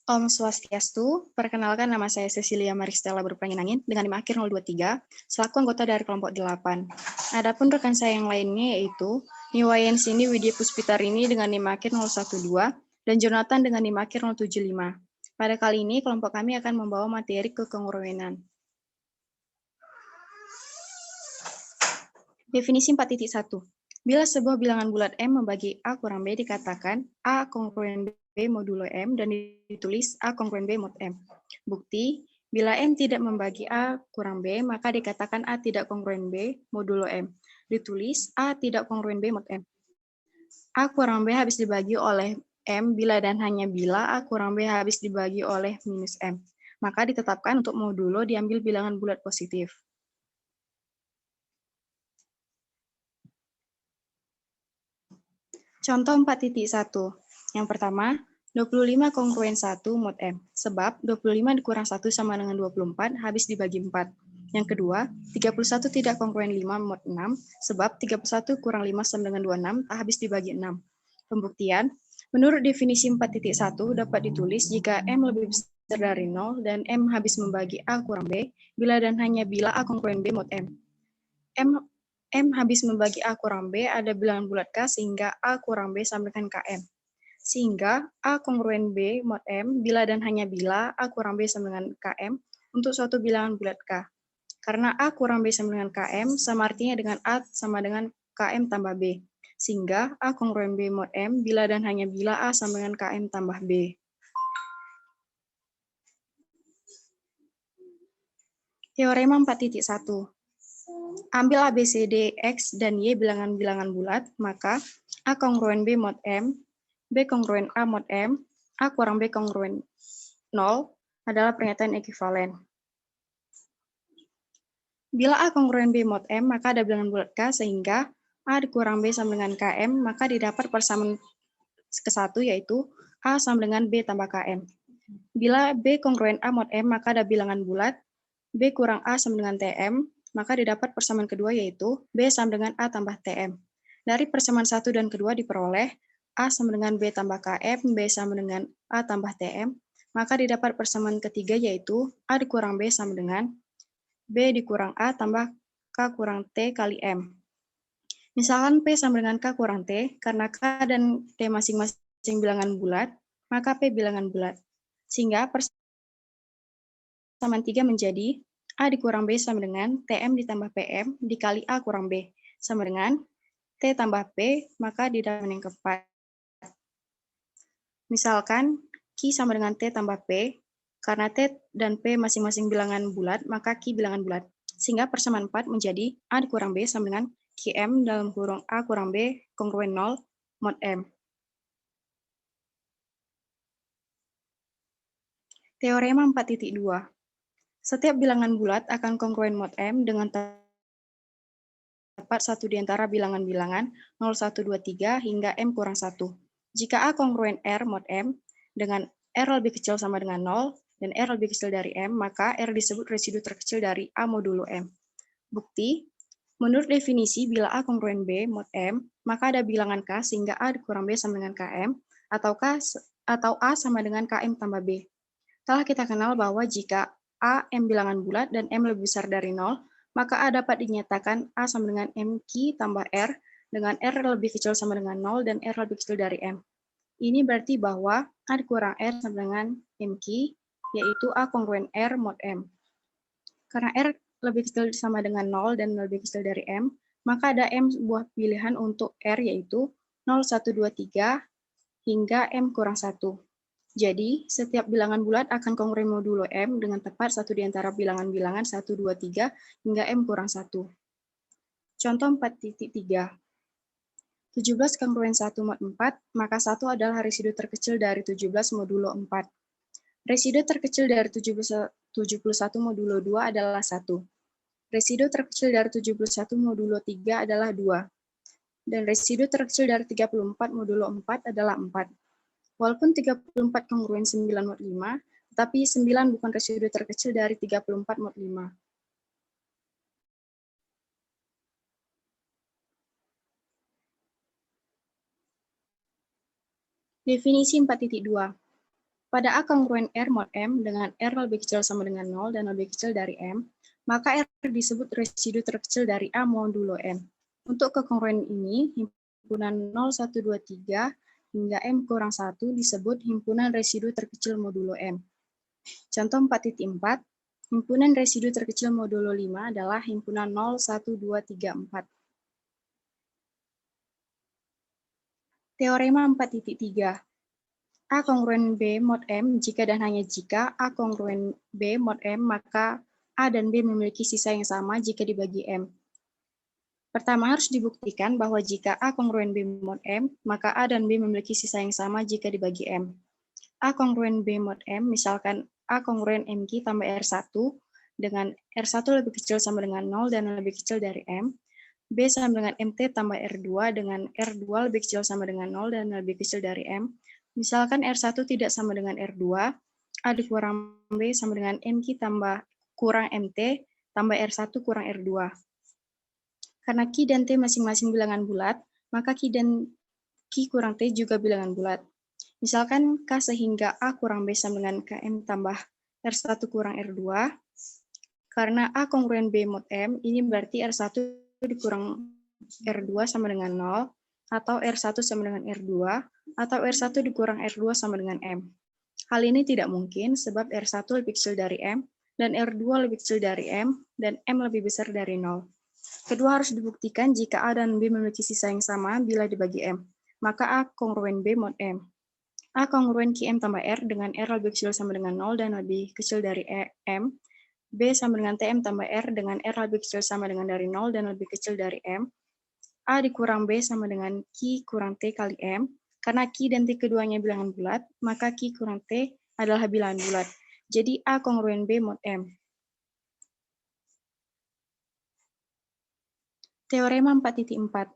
Om Swastiastu, perkenalkan nama saya Cecilia Maristella Berpanjenangin dengan NIM akhir 023, selaku anggota dari kelompok 8. Adapun rekan saya yang lainnya yaitu Niwayan Cindy Widya Puspitarini dengan NIM akhir 012 dan Jonathan dengan NIM akhir 075. Pada kali ini kelompok kami akan membawa materi kekongruenan. Definisi 4.1. Bila sebuah bilangan bulat M membagi A kurang B dikatakan A kongruen B modulo M dan ditulis A kongruen B mod M. Bukti, bila M tidak membagi A kurang B, maka dikatakan A tidak kongruen B modulo M. Ditulis A tidak kongruen B mod M. A kurang B habis dibagi oleh M bila dan hanya bila A kurang B habis dibagi oleh minus M. Maka ditetapkan untuk modulo diambil bilangan bulat positif. Contoh 4.1. Yang pertama, 25 kongruen 1 mod M. Sebab 25 dikurang 1 sama dengan 24 habis dibagi 4. Yang kedua, 31 tidak kongruen 5 mod 6. Sebab 31 kurang 5 sama dengan 26 tak habis dibagi 6. Pembuktian, menurut definisi 4.1 dapat ditulis jika M lebih besar dari 0 dan M habis membagi A kurang B, bila dan hanya bila A kongruen B mod M. M habis membagi A kurang B ada bilangan bulat K sehingga A kurang B sama dengan KM. Sehingga A kongruen B mod M bila dan hanya bila A kurang B sama dengan KM untuk suatu bilangan bulat K. Karena A kurang B sama dengan KM sama artinya dengan A sama dengan KM tambah B. Sehingga A kongruen B mod M bila dan hanya bila A sama dengan KM tambah B. Teorema 4.1. Ambil ABCD X dan Y bilangan-bilangan bulat, maka A kongruen B mod M, B kongruen A mod M, A kurang B kongruen 0 adalah pernyataan ekuivalen. Bila A kongruen B mod M, maka ada bilangan bulat K sehingga A dikurang B sama dengan KM, maka didapat persamaan ke-1 yaitu A sama dengan B tambah KM. Bila B kongruen A mod M, maka ada bilangan bulat B kurang A sama dengan TM, maka didapat persamaan kedua yaitu B sama dengan A tambah TM. Dari persamaan 1 dan kedua diperoleh A sama dengan B tambah KM, B sama dengan A tambah TM, maka didapat persamaan ketiga yaitu A dikurang B sama dengan B dikurang A tambah K kurang T kali M. Misalkan P sama dengan K kurang T, karena K dan T masing-masing bilangan bulat, maka P bilangan bulat. Sehingga persamaan 3 menjadi A dikurang B sama dengan TM ditambah PM dikali A kurang B sama dengan T tambah P, maka didapat yang keempat. Misalkan Q sama dengan T tambah P, karena T dan P masing-masing bilangan bulat, maka Q bilangan bulat. Sehingga persamaan 4 menjadi A dikurang B sama dengan QM dalam kurung A kurang B kongruen 0 mod M. Teorema 4.2. Setiap bilangan bulat akan kongruen mod M dengan tepat satu di antara bilangan-bilangan 0, 1, 2, 3 hingga M kurang 1. Jika A kongruen R mod M dengan R lebih kecil sama dengan 0 dan R lebih kecil dari M, maka R disebut residu terkecil dari A modulo M. Bukti, menurut definisi bila A kongruen B mod M, maka ada bilangan K sehingga A dikurang B sama dengan KM atau A sama dengan KM tambah B. Telah kita kenal bahwa jika A M bilangan bulat dan M lebih besar dari 0, maka A dapat dinyatakan A sama dengan MQ tambah R dengan R lebih kecil sama dengan 0 dan R lebih kecil dari M. Ini berarti bahwa A dikurang R sama dengan MQ, yaitu A kongruen R mod M. Karena R lebih kecil sama dengan 0 dan lebih kecil dari M, maka ada M sebuah pilihan untuk R yaitu 0, 1, 2, 3 hingga M kurang 1. Jadi, setiap bilangan bulat akan kongruen modulo M dengan tepat satu di antara bilangan-bilangan 1, 2, 3 hingga M kurang 1. Contoh 4.3. 17 kongruen 1 mod 4, maka 1 adalah residu terkecil dari 17 modulo 4. Residu terkecil dari 71 modulo 2 adalah 1. Residu terkecil dari 71 modulo 3 adalah 2. Dan residu terkecil dari 34 modulo 4 adalah 4. Walaupun 34 kongruen 9 mod 5, tetapi 9 bukan residu terkecil dari 34 mod 5. Definisi 4.2. Pada A kongruen R mod M dengan R lebih kecil sama dengan 0 dan lebih kecil dari M, maka R disebut residu terkecil dari A modulo M. Untuk kekongruen ini, himpunan 0, 1, 2, 3 hingga M kurang 1 disebut himpunan residu terkecil modulo M. Contoh 4.4, himpunan residu terkecil modulo 5 adalah himpunan 0, 1, 2, 3, 4. Teorema 4.3. A kongruen B mod M jika dan hanya jika A kongruen B mod M, maka A dan B memiliki sisa yang sama jika dibagi M. Pertama harus dibuktikan bahwa jika A kongruen B mod M, maka A dan B memiliki sisa yang sama jika dibagi M. A kongruen B mod M, misalkan A kongruen MQ tambah R1 dengan R1 lebih kecil sama dengan 0 dan lebih kecil dari M. B sama dengan MT tambah R2 dengan R2 lebih kecil sama dengan 0 dan lebih kecil dari M. Misalkan R1 tidak sama dengan R2, A dikurang B sama dengan MQ tambah kurang MT tambah R1 kurang R2. Karena Q dan T masing-masing bilangan bulat, maka Q dan Q kurang T juga bilangan bulat. Misalkan K sehingga A kurang B sama dengan KM tambah R1 kurang R2, karena A kongruen B mod M, ini berarti R1 dikurang R2 sama dengan 0, atau R1 sama dengan R2, atau R1 dikurang R2 sama dengan M. Hal ini tidak mungkin sebab R1 lebih kecil dari M, dan R2 lebih kecil dari M, dan M lebih besar dari 0. Kedua harus dibuktikan jika A dan B memiliki sisa yang sama bila dibagi M, maka A kongruen B mod M. A kongruen QM tambah R dengan R lebih kecil sama dengan 0 dan lebih kecil dari M, B sama dengan TM tambah R dengan R lebih kecil sama dengan dari 0 dan lebih kecil dari M, A dikurang B sama dengan Q kurang T kali M, karena Q dan T keduanya bilangan bulat, maka Q kurang T adalah bilangan bulat. Jadi A kongruen B mod M. Teorema 4.4.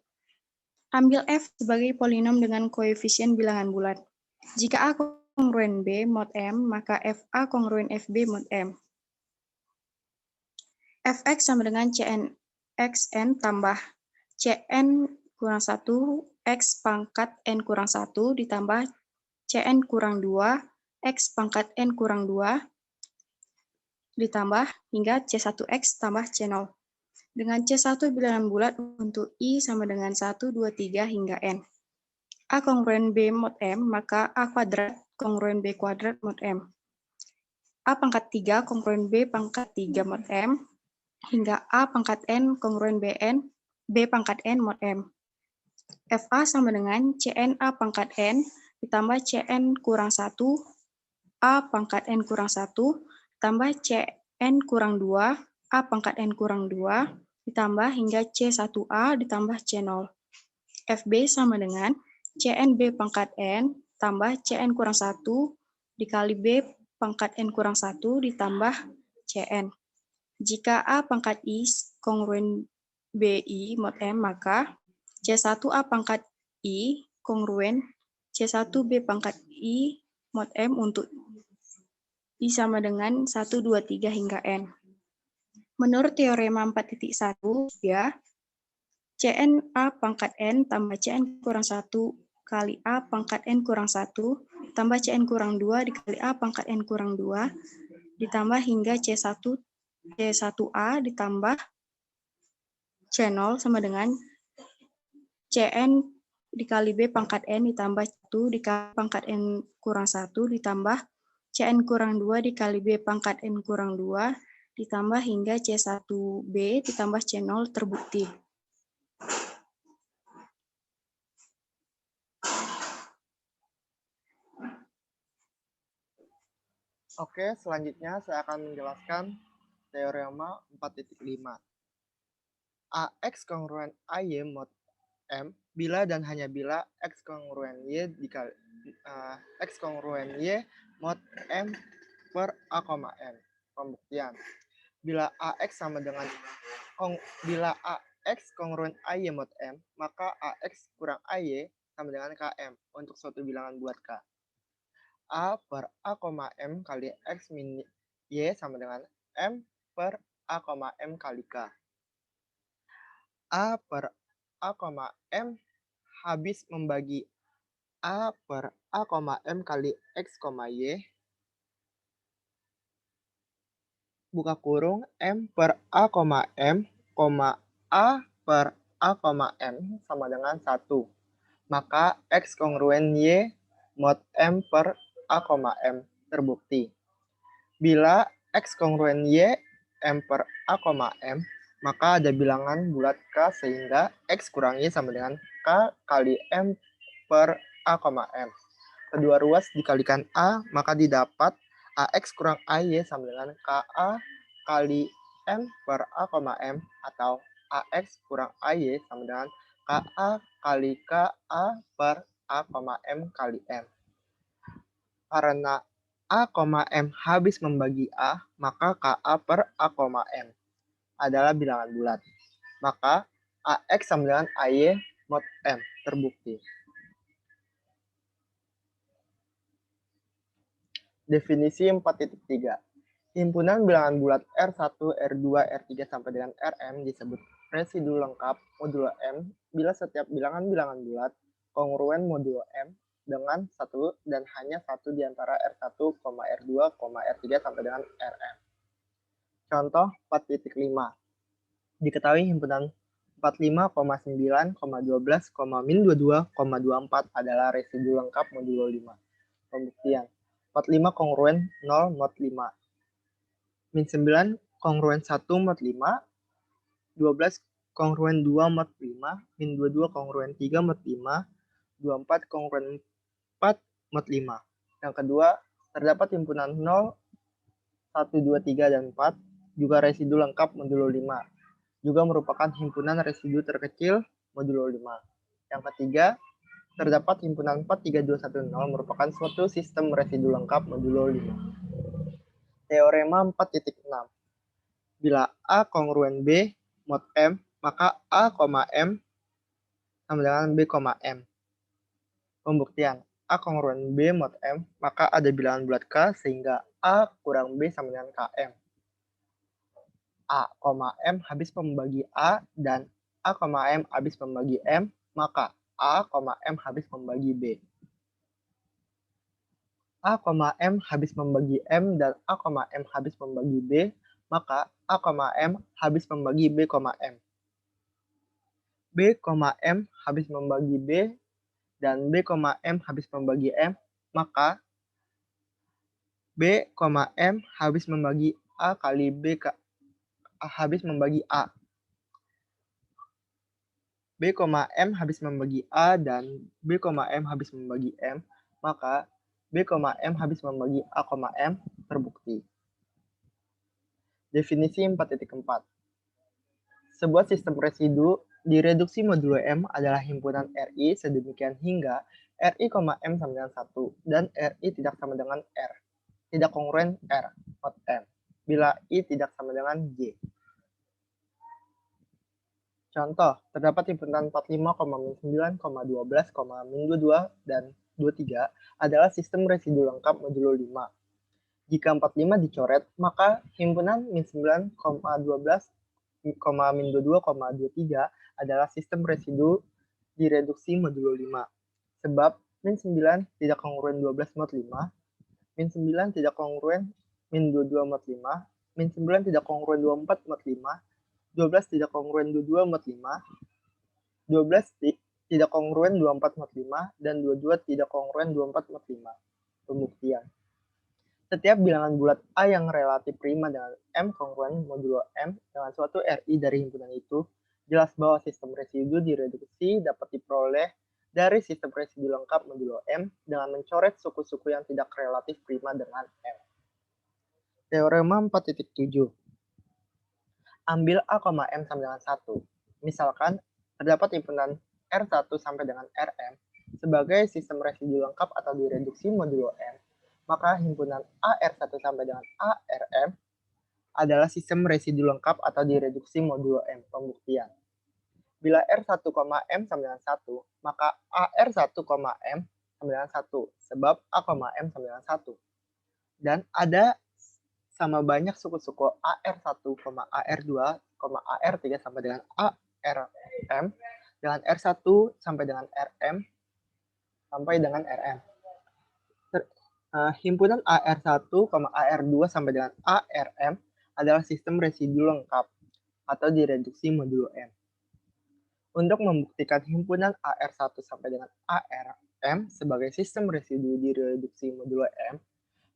Ambil F sebagai polinom dengan koefisien bilangan bulat. Jika A kongruen B mod M, maka FA kongruen FB mod M. Fx sama dengan Cn xn tambah Cn kurang 1 X pangkat N kurang 1 ditambah Cn kurang 2 X pangkat N kurang 2 ditambah hingga C1X tambah C0. Dengan C1 bilangan bulat untuk I sama dengan 1, 2, 3 hingga N. A kongruen B mod M, maka A kuadrat kongruen B kuadrat mod M. A pangkat 3 kongruen B pangkat 3 mod M, hingga A pangkat N kongruen BN, B pangkat N mod M. FA sama dengan Cn A pangkat N ditambah Cn kurang 1, A pangkat N kurang 1, tambah Cn kurang 2, A pangkat N kurang 2, ditambah hingga C1A ditambah C0. FB sama dengan Cn B pangkat N tambah Cn kurang 1 dikali B pangkat N kurang 1 ditambah Cn. Jika A pangkat I kongruen BI mod M, maka C1A pangkat I kongruen C1B pangkat I mod M untuk I sama dengan 1, 2, 3 hingga N. Menurut teorema 4.1, ya, Cn A pangkat N tambah Cn kurang 1 kali A pangkat N kurang 1 tambah Cn kurang 2 dikali A pangkat N kurang 2 ditambah hingga C1A ditambah C0 sama dengan Cn dikali B pangkat N ditambah 1 dikali pangkat N kurang 1 ditambah Cn kurang 2 dikali B pangkat N kurang 2 ditambah hingga C1B ditambah C0 terbukti. Oke, selanjutnya saya akan menjelaskan teorema 4.5. AX kongruen AY mod M bila dan hanya bila X kongruen Y dikali X kongruen Y mod M per A, M. Pembuktian. Bila AX sama dengan bila AX kongruen AY mod M, maka AX kurang AY sama dengan KM untuk suatu bilangan bulat K. A per A, M kali X min Y sama dengan M per A, M kali K. A per A, M habis membagi A per A, M kali X, Y, buka kurung, M per A, M, A per A, M sama dengan 1. Maka X kongruen Y mod M per A, M terbukti. Bila X kongruen Y, M per A, M, maka ada bilangan bulat K sehingga X kurang Y sama dengan K kali M per A, M. Kedua ruas dikalikan A, maka didapat AX kurang AY sama dengan KA kali M per A, M atau AX kurang AY sama dengan KA kali KA per A, M kali M. Karena A, M habis membagi A, maka KA per A, M adalah bilangan bulat. Maka AX sama dengan AY mod M terbukti. Definisi 4.3. Himpunan bilangan bulat R1, R2, R3 sampai dengan Rm disebut residu lengkap modulo M bila setiap bilangan-bilangan bulat kongruen modulo M dengan satu dan hanya satu di antara R1, R2, R3 sampai dengan Rm. Contoh 4.5. Diketahui himpunan 45,9, 12, min 22, 24 adalah residu lengkap modulo 5. Pembuktian. 45 kongruen 0 mod 5. Min 9 kongruen 1 mod 5. 12 kongruen 2 mod 5. Min 22 kongruen 3 mod 5. 24 kongruen 4 mod 5. Yang kedua, terdapat himpunan 0, 1, 2, 3, dan 4 juga residu lengkap modulo 5. Juga merupakan himpunan residu terkecil modulo 5. Yang ketiga, terdapat himpunan 4, 3, 2, 1, 0 merupakan suatu sistem residu lengkap modulo 5. Teorema 4.6. Bila A kongruen B mod M, maka A, M sama dengan B, M. Pembuktian. A kongruen B mod M, maka ada bilangan bulat K sehingga A kurang B sama dengan KM. A, M habis membagi A dan A, M habis membagi M, maka A, M habis membagi B. A, M habis membagi M dan A, M habis membagi B, maka A, M habis membagi B, M. B, M habis membagi B dan B, M habis membagi M, maka B, M habis membagi A kali B habis membagi A. B, M habis membagi A dan B, M habis membagi M, maka B, M habis membagi A, M terbukti. Definisi 4.4. Sebuah sistem residu direduksi modulo M adalah himpunan RI sedemikian hingga RI, M sama dengan 1 dan RI tidak sama dengan R. Tidak kongruen R mod M bila I tidak sama dengan J. Contoh, terdapat himpunan 45, 9, 12, min 22, dan 23 adalah sistem residu lengkap modulo 5. Jika 45 dicoret, maka himpunan min 9, 12, min 22, 23 adalah sistem residu direduksi modulo 5. Sebab min 9 tidak kongruen 12 mod 5, min 9 tidak kongruen min 22 mod 5, min 9 tidak kongruen 24 mod 5, 12 tidak kongruen 22 mod 5, 12 tidak kongruen 24 mod 5, dan 22 tidak kongruen 24 mod 5. Pembuktian. Setiap bilangan bulat A yang relatif prima dengan M kongruen modulo M dengan suatu RI dari himpunan itu, jelas bahwa sistem residu direduksi dapat diperoleh dari sistem residu lengkap modulo M dengan mencoret suku-suku yang tidak relatif prima dengan M. Teorema 4.7. Ambil A, M sama dengan 1. Misalkan, terdapat himpunan R1 sampai dengan Rm sebagai sistem residu lengkap atau direduksi modulo M, maka himpunan AR1 sampai dengan ARM adalah sistem residu lengkap atau direduksi modulo M. Pembuktian. Bila R1, M sama dengan 1, maka AR1, M sama dengan 1, sebab A, M sama dengan 1. Dan ada sama banyak suku-suku AR1, AR2, AR3 sampai dengan ARM dengan R1 sampai dengan RM sampai dengan Rm. Himpunan AR1, AR2 sampai dengan ARM adalah sistem residu lengkap atau direduksi modulo M. Untuk membuktikan himpunan AR1 sampai dengan ARM sebagai sistem residu direduksi modulo M,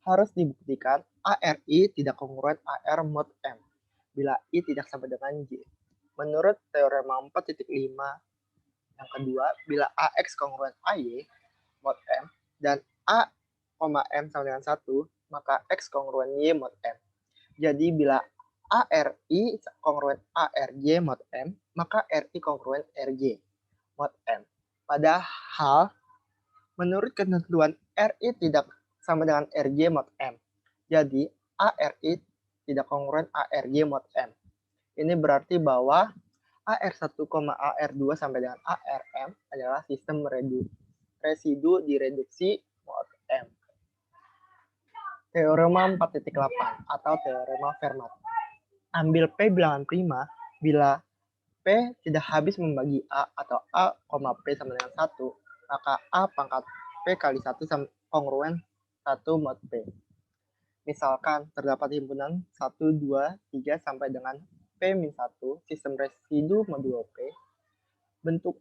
harus dibuktikan ARI tidak kongruen AR mod M bila I tidak sama dengan J. Menurut teorema 4.5 yang kedua, bila AX kongruen AY mod M dan A, M sama dengan 1, maka X kongruen Y mod M. Jadi bila ARI kongruen ARY mod M, maka RI kongruen RY mod M. Padahal menurut ketentuan RI tidak sama dengan RY mod M. Jadi ARI tidak kongruen ARY mod M. Ini berarti bahwa AR1, AR2 sampai dengan ARM adalah sistem residu direduksi mod M. Teorema 4.8 atau teorema Fermat. Ambil P bilangan prima bila P tidak habis membagi A atau A, P sama dengan 1, maka A pangkat P kali 1 kongruen 1 mod P. Misalkan terdapat himpunan 1, 2, 3 sampai dengan P-1 sistem residu modulo P. Bentuk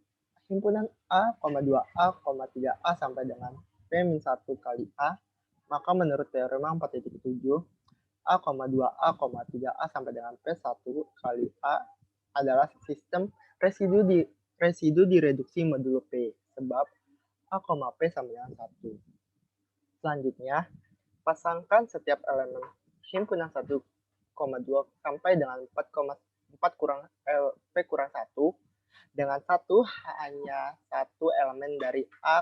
himpunan A, 2A, 3A sampai dengan P-1 kali A, maka menurut teorema 4.7, A, 2A, 3A sampai dengan P1 kali A adalah sistem residu direduksi modulo P, sebab A, P sama dengan 1. Selanjutnya, pasangkan setiap elemen himpunan 1, 2 sampai dengan 4 kurang P kurang 1 dengan hanya satu elemen dari A,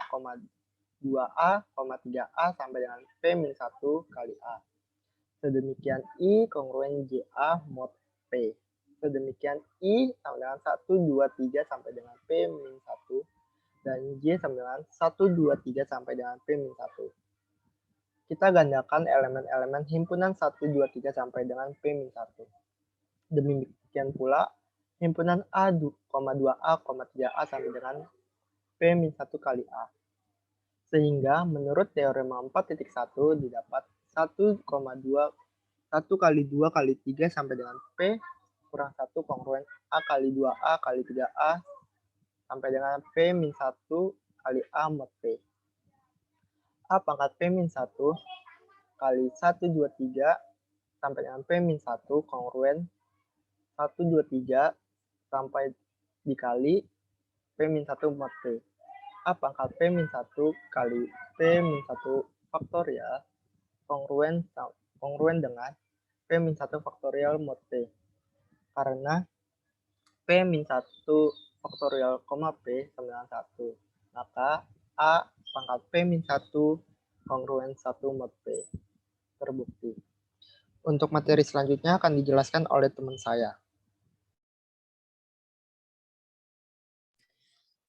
2A, 3A sampai dengan P-1 kali A. Sedemikian I kongruen JA mod P. Sedemikian I sama dengan 1, 2, 3 sampai dengan P-1 dan J sama dengan 1, 2, 3 sampai dengan P-1. Kita gandakan elemen-elemen himpunan 1, 2, 3 sampai dengan P-1. Demikian pula himpunan A, 2A, 3A sampai dengan P-1 kali A. Sehingga menurut teorema 4.1 didapat 1 kali 2 kali 3 sampai dengan P kurang 1 kongruen A kali 2A kali 3A sampai dengan P-1 kali A mod P. A pangkat P-1 kali 1, 2, 3 sampai dengan P-1 kongruen 1, 2, 3 sampai dikali P-1 mod P. A pangkat P-1 kali P-1 faktorial kongruen dengan P-1 faktorial mod P. Karena P-1 faktorial, P sama dengan 1. Maka A pangkat P-1 kongruen 1 mod P. Terbukti. Untuk materi selanjutnya akan dijelaskan oleh teman saya.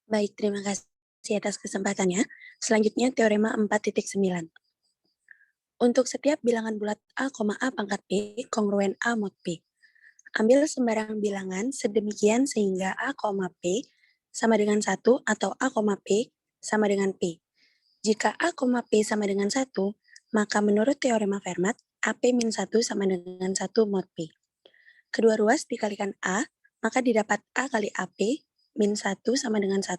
Baik, terima kasih atas kesempatannya. Selanjutnya teorema 4.9. Untuk setiap bilangan bulat A, A pangkat P kongruen A mod P. Ambil sembarang bilangan sedemikian sehingga A, P sama dengan 1 atau A, P sama dengan P. Jika A, P sama dengan 1, maka menurut teorema Fermat, AP-1 sama dengan 1 mod P. Kedua ruas dikalikan A, maka didapat A kali AP min 1 sama dengan 1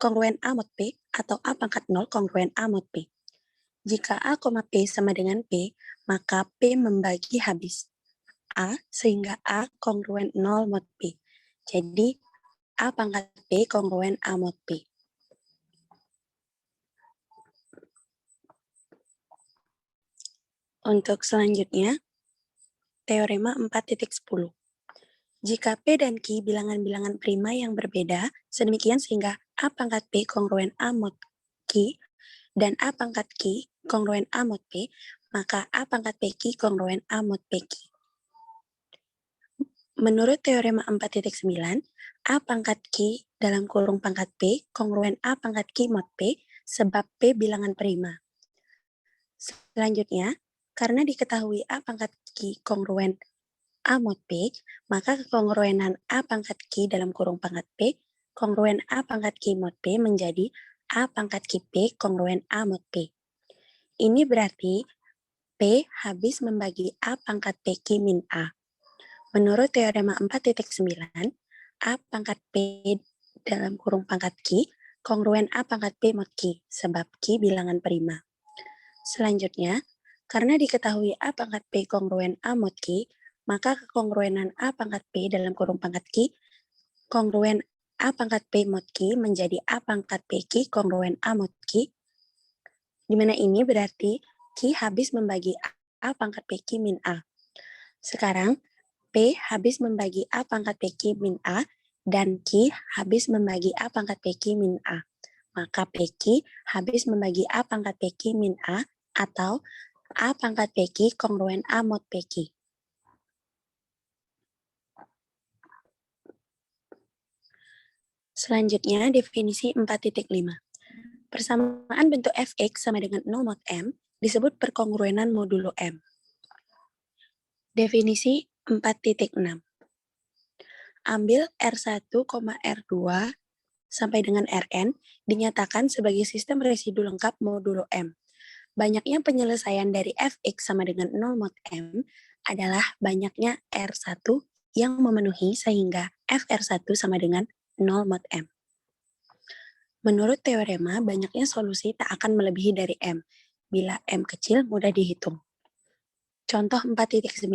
kongruen A mod P atau A pangkat 0 kongruen A mod P. Jika A, P sama dengan P, maka P membagi habis A sehingga A kongruen 0 mod P. Jadi A pangkat P kongruen A mod P. Untuk selanjutnya, teorema 4.10. Jika P dan Q bilangan-bilangan prima yang berbeda, sedemikian sehingga A pangkat P kongruen A mod Q dan A pangkat Q kongruen A mod P, maka A pangkat PQ kongruen A mod PQ. Menurut teorema 4.9, A pangkat Q dalam kurung pangkat P kongruen A pangkat Q mod P sebab P bilangan prima. Selanjutnya, karena diketahui A pangkat Q kongruen A mod P, maka kekongruenan A pangkat Q dalam kurung pangkat P kongruen A pangkat Q mod P menjadi A pangkat Ki P kongruen A mod P. Ini berarti P habis membagi A pangkat P Ki min A. Menurut teorema 4.9, A pangkat P dalam kurung pangkat Ki kongruen A pangkat P mod Ki, sebab Ki bilangan prima. Selanjutnya, karena diketahui A pangkat P kongruen A mod Ki, maka kekongruenan A pangkat P dalam kurung pangkat Ki kongruen A pangkat P mod Ki menjadi A pangkat P Ki kongruen A mod Ki, di mana ini berarti Ki habis membagi A pangkat P Ki min A. Sekarang, P habis membagi A pangkat P Ki min A, dan Ki habis membagi A pangkat P Ki min A. Maka P Ki habis membagi A pangkat P Ki min A, atau A pangkat P Ki kongruen A mod P Ki. Selanjutnya, definisi 4.5. Persamaan bentuk fx sama dengan 0 mod m disebut perkongruenan modulo m. Definisi 4.6. Ambil R1, R2 sampai dengan Rn dinyatakan sebagai sistem residu lengkap modulo m. Banyaknya penyelesaian dari fx sama dengan 0 mod m adalah banyaknya R1 yang memenuhi sehingga fR1 sama dengan 0 mod m. Menurut teorema, banyaknya solusi tak akan melebihi dari m. Bila m kecil, mudah dihitung. Contoh 4.9.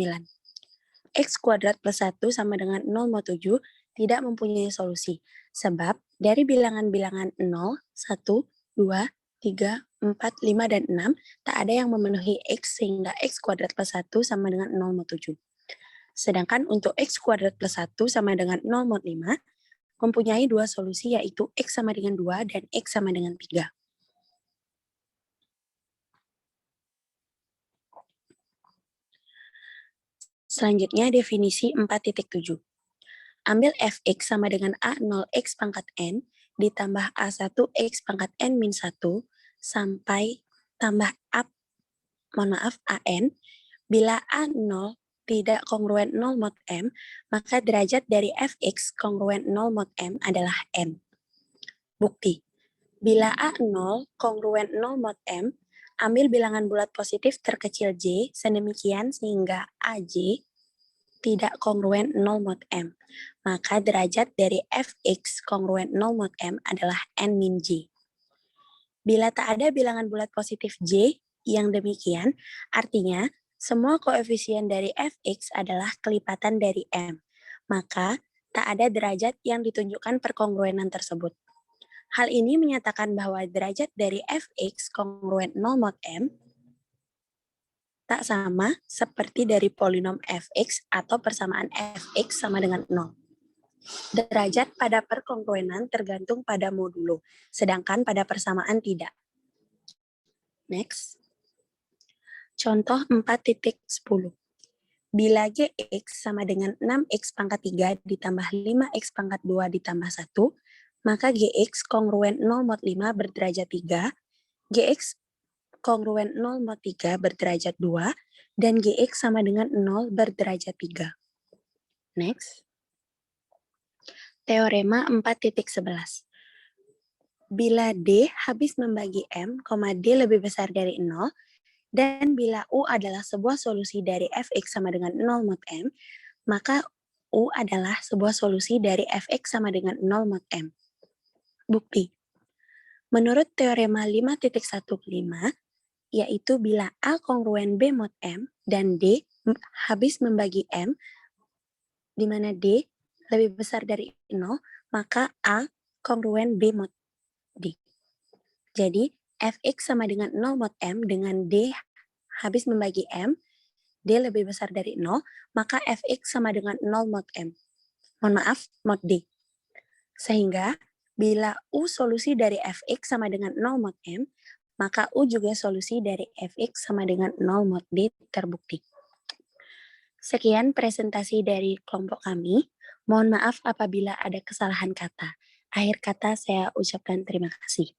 X kuadrat plus 1 sama dengan 0 mod 7 tidak mempunyai solusi. Sebab dari bilangan-bilangan 0, 1, 2, 3, 4, 5, dan 6, tak ada yang memenuhi X sehingga X kuadrat plus 1 sama dengan 0 mod 7. Sedangkan untuk X kuadrat plus 1 sama dengan 0 mod 5, mempunyai dua solusi yaitu X sama dengan 2 dan X sama dengan 3. Selanjutnya definisi 4.7. Ambil fx sama dengan A0x pangkat n ditambah A1x pangkat n min 1 sampai tambah an. Bila A0 tidak kongruen 0 mod m, maka derajat dari fx kongruen 0 mod m adalah n. Bukti. Bila A0 kongruen 0 mod m, ambil bilangan bulat positif terkecil j sedemikian sehingga AJ tidak kongruen 0 mod m. Maka derajat dari fx kongruen 0 mod m adalah n min j. Bila tak ada bilangan bulat positif j yang demikian, artinya semua koefisien dari fx adalah kelipatan dari m. Maka tak ada derajat yang ditunjukkan perkongruenan tersebut. Hal ini menyatakan bahwa derajat dari fx kongruen 0 mod m tak sama seperti dari polinom fx atau persamaan fx sama dengan 0. Derajat pada perkongruenan tergantung pada modulo, sedangkan pada persamaan tidak. Next. Contoh 4.10. Bila Gx sama dengan 6x pangkat 3 ditambah 5x pangkat 2 ditambah 1, maka Gx kongruen 0 mod 5 berderajat 3, Gx kongruen 0 mod 3 berderajat 2, dan Gx sama dengan 0 berderajat 3. Next. Teorema 4.11. Bila D habis membagi M, D lebih besar dari 0, dan bila U adalah sebuah solusi dari fx sama dengan 0 mod M, maka U adalah sebuah solusi dari fx sama dengan 0 mod M. Bukti. Menurut teorema 5.15, yaitu bila A kongruen B mod M dan D habis membagi M, di mana D lebih besar dari 0, maka A kongruen B mod D. Jadi, fx sama dengan 0 mod M dengan D habis membagi M, D lebih besar dari 0, maka fx sama dengan 0 mod M. Mod D. Sehingga, bila U solusi dari fx sama dengan 0 mod M, maka U juga solusi dari fx sama dengan 0 mod D terbukti. Sekian presentasi dari kelompok kami. Mohon maaf apabila ada kesalahan kata. Akhir kata saya ucapkan terima kasih.